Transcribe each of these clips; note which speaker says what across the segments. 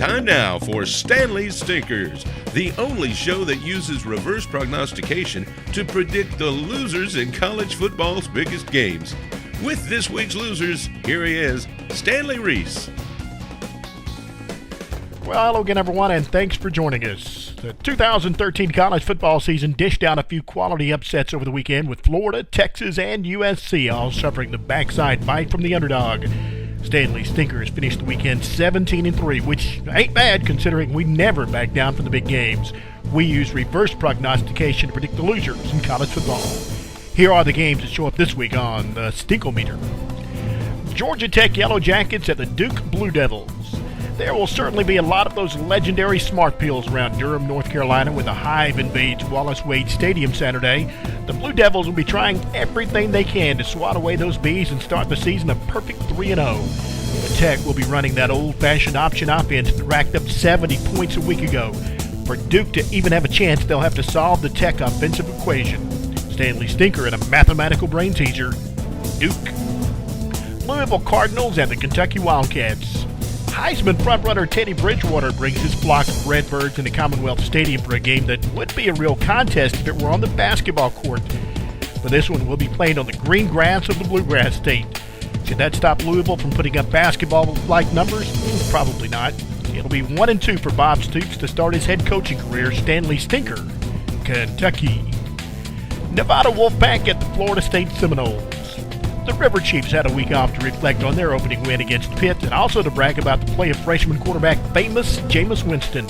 Speaker 1: Time now for Stanley's Stinkers, the only show that uses reverse prognostication to predict the losers in college football's biggest games. With this week's losers, here he is, Stanley Reese.
Speaker 2: Well, hello again, everyone, and thanks for joining us. The 2013 college football season dished out a few quality upsets over the weekend, with Florida, Texas, and USC all suffering the backside bite from the underdog. Stanley Stinkers finished the weekend 17-3, which ain't bad considering we never back down from the big games. We use reverse prognostication to predict the losers in college football. Here are the games that show up this week on the Stinkometer. Georgia Tech Yellow Jackets at the Duke Blue Devils. There will certainly be a lot of those legendary smart pills around Durham, North Carolina, when the Hive invades Wallace Wade Stadium Saturday. The Blue Devils will be trying everything they can to swat away those bees and start the season a perfect 3-0. The Tech will be running that old-fashioned option offense that racked up 70 points a week ago. For Duke to even have a chance, they'll have to solve the Tech offensive equation. Stanley Stinker and a mathematical brain teaser, Duke. Louisville Cardinals and the Kentucky Wildcats. Heisman frontrunner Teddy Bridgewater brings his flock of Redbirds into Commonwealth Stadium for a game that would be a real contest if it were on the basketball court. But this one will be played on the green grass of the Bluegrass State. Should that stop Louisville from putting up basketball-like numbers? Probably not. It'll be 1-2 for Bob Stoops to start his head coaching career. Stanley Stinker, Kentucky. Nevada Wolfpack at the Florida State Seminoles. The River Chiefs had a week off to reflect on their opening win against Pitt and also to brag about the play of freshman quarterback famous Jameis Winston.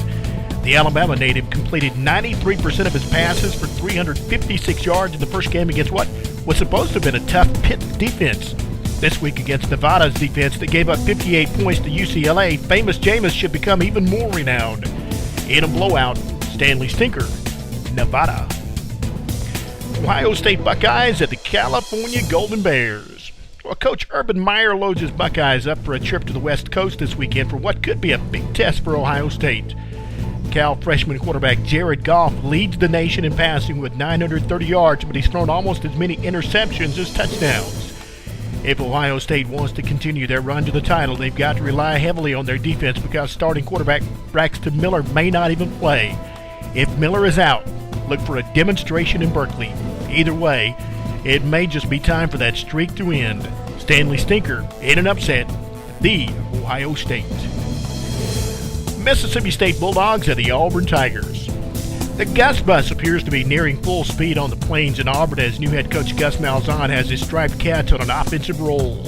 Speaker 2: The Alabama native completed 93% of his passes for 356 yards in the first game against what was supposed to have been a tough Pitt defense. This week against Nevada's defense that gave up 58 points to UCLA, famous Jameis should become even more renowned. In a blowout, Stanley Stinker, Nevada. Ohio State Buckeyes at the California Golden Bears. Well, Coach Urban Meyer loads his Buckeyes up for a trip to the West Coast this weekend for what could be a big test for Ohio State. Cal freshman quarterback Jared Goff leads the nation in passing with 930 yards, but he's thrown almost as many interceptions as touchdowns. If Ohio State wants to continue their run to the title, they've got to rely heavily on their defense because starting quarterback Braxton Miller may not even play. If Miller is out, look for a demonstration in Berkeley. Either way, it may just be time for that streak to end. Stanley Stinker in an upset, the Ohio State. Mississippi State Bulldogs at the Auburn Tigers. The Gus Bus appears to be nearing full speed on the plains in Auburn as new head coach Gus Malzahn has his striped cats on an offensive roll.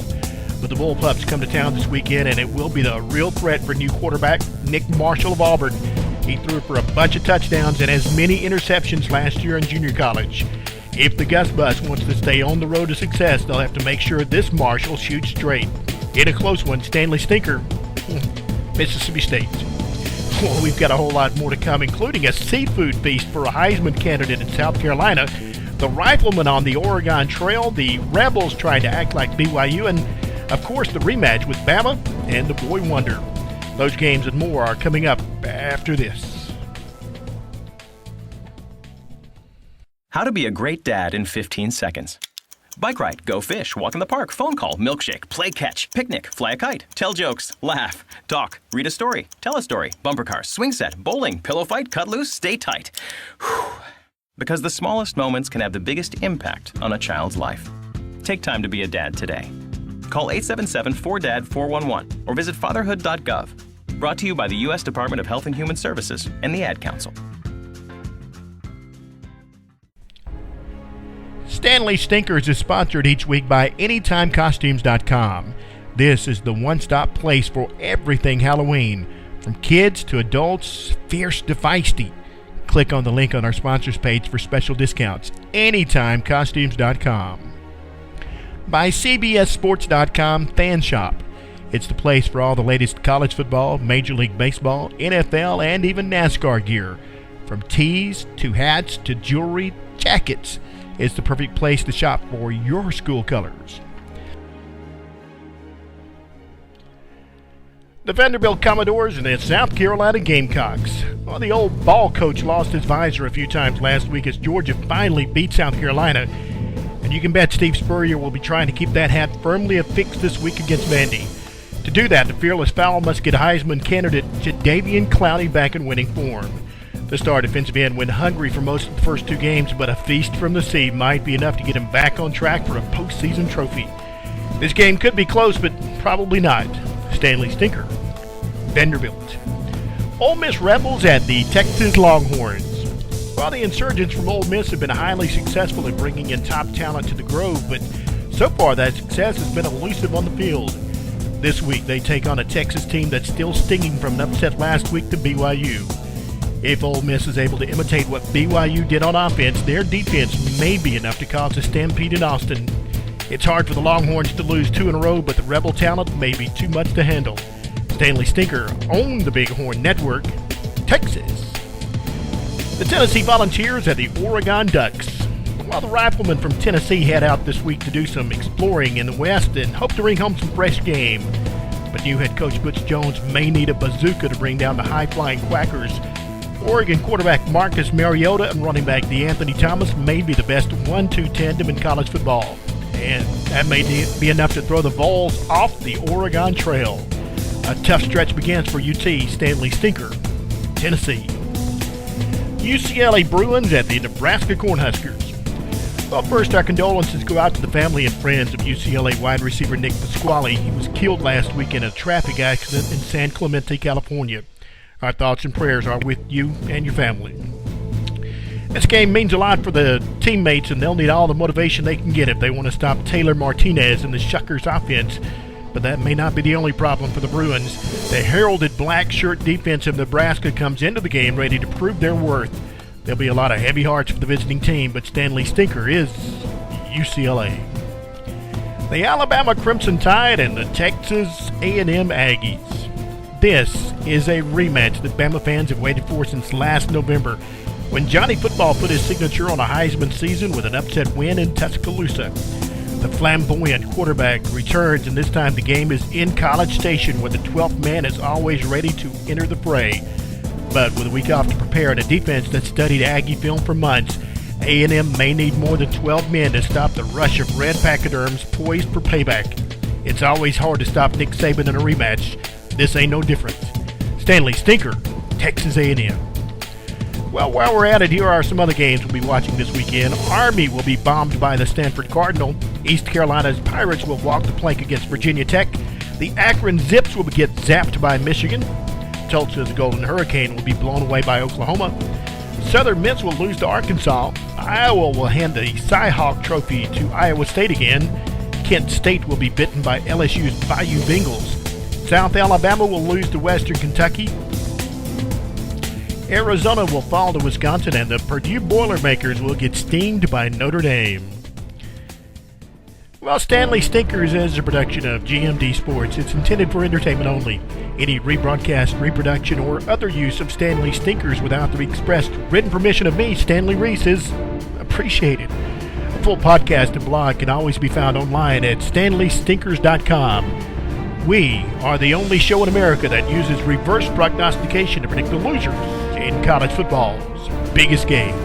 Speaker 2: But the Bullpups come to town this weekend, and it will be the real threat for new quarterback Nick Marshall of Auburn. He threw for a bunch of touchdowns and as many interceptions last year in junior college. If the Gus Bus wants to stay on the road to success, they'll have to make sure this Marshall shoots straight. In a close one, Stanley Stinker, Mississippi State. Well, we've got a whole lot more to come, including a seafood feast for a Heisman candidate in South Carolina, the Riflemen on the Oregon Trail, the Rebels trying to act like BYU, and, of course, the rematch with Bama and the Boy Wonder. Those games and more are coming up after this.
Speaker 3: How to be a great dad in 15 seconds. Bike ride, go fish, walk in the park, phone call, milkshake, play catch, picnic, fly a kite, tell jokes, laugh, talk, read a story, tell a story, bumper cars, swing set, bowling, pillow fight, cut loose, stay tight. Whew. Because the smallest moments can have the biggest impact on a child's life. Take time to be a dad today. Call 877-4DAD-411 or visit fatherhood.gov. Brought to you by the U.S. Department of Health and Human Services and the Ad Council.
Speaker 2: Stanley Stinkers is sponsored each week by AnytimeCostumes.com. This is the one-stop place for everything Halloween, from kids to adults, fierce to feisty. Click on the link on our sponsors page for special discounts. AnytimeCostumes.com. By CBSSports.com Fan Shop. It's the place for all the latest college football, Major League Baseball, NFL, and even NASCAR gear. From tees to hats to jewelry, jackets. It's the perfect place to shop for your school colors. The Vanderbilt Commodores and the South Carolina Gamecocks. Well, the old ball coach lost his visor a few times last week as Georgia finally beat South Carolina. And you can bet Steve Spurrier will be trying to keep that hat firmly affixed this week against Vandy. To do that, the fearless fowl must get Heisman candidate Jadeveon Clowney back in winning form. The star defensive end went hungry for most of the first 2 games, but a feast from the sea might be enough to get him back on track for a postseason trophy. This game could be close, but probably not. Stanley Stinker, Vanderbilt. Ole Miss Rebels at the Texas Longhorns. While the insurgents from Ole Miss have been highly successful in bringing in top talent to the Grove, but so far that success has been elusive on the field. This week they take on a Texas team that's still stinging from an upset last week to BYU. If Ole Miss is able to imitate what BYU did on offense, their defense may be enough to cause a stampede in Austin. It's hard for the Longhorns to lose 2 in a row, but the Rebel talent may be too much to handle. Stanley Stinker owned the Bighorn Network, Texas. The Tennessee Volunteers at the Oregon Ducks. While the Riflemen from Tennessee head out this week to do some exploring in the West and hope to bring home some fresh game. But new head coach Butch Jones may need a bazooka to bring down the high-flying Quackers. Oregon quarterback Marcus Mariota and running back DeAnthony Thomas may be the best 1-2 tandem in college football. And that may be enough to throw the Vols off the Oregon Trail. A tough stretch begins for UT, Stanley Stinker, Tennessee. UCLA Bruins at the Nebraska Cornhuskers. Well, first, our condolences go out to the family and friends of UCLA wide receiver Nick Pasquale. He was killed last week in a traffic accident in San Clemente, California. Our thoughts and prayers are with you and your family. This game means a lot for the teammates, and they'll need all the motivation they can get if they want to stop Taylor Martinez and the Shuckers offense. But that may not be the only problem for the Bruins. The heralded black shirt defense of Nebraska comes into the game ready to prove their worth. There'll be a lot of heavy hearts for the visiting team, but Stanley Stinker is UCLA. The Alabama Crimson Tide and the Texas A&M Aggies. This is a rematch that Bama fans have waited for since last November, when Johnny Football put his signature on a Heisman season with an upset win in Tuscaloosa. The flamboyant quarterback returns, and this time the game is in College Station, where the 12th man is always ready to enter the fray. But with a week off to prepare and a defense that studied Aggie film for months, A&M may need more than 12 men to stop the rush of red pachyderms poised for payback. It's always hard to stop Nick Saban in a rematch. This ain't no different. Stanley Stinker, Texas A&M. Well, while we're at it, here are some other games we'll be watching this weekend. Army will be bombed by the Stanford Cardinal. East Carolina's Pirates will walk the plank against Virginia Tech. The Akron Zips will get zapped by Michigan. Tulsa's Golden Hurricane will be blown away by Oklahoma. Southern Miss will lose to Arkansas. Iowa will hand the Cy-Hawk Trophy to Iowa State again. Kent State will be bitten by LSU's Bayou Bengals. South Alabama will lose to Western Kentucky. Arizona will fall to Wisconsin, and the Purdue Boilermakers will get stinged by Notre Dame. Well, Stanley Stinkers is a production of GMD Sports. It's intended for entertainment only. Any rebroadcast, reproduction, or other use of Stanley Stinkers without the expressed written permission of me, Stanley Reese, is appreciated. A full podcast and blog can always be found online at stanleystinkers.com. We are the only show in America that uses reverse prognostication to predict the losers in college football's biggest game.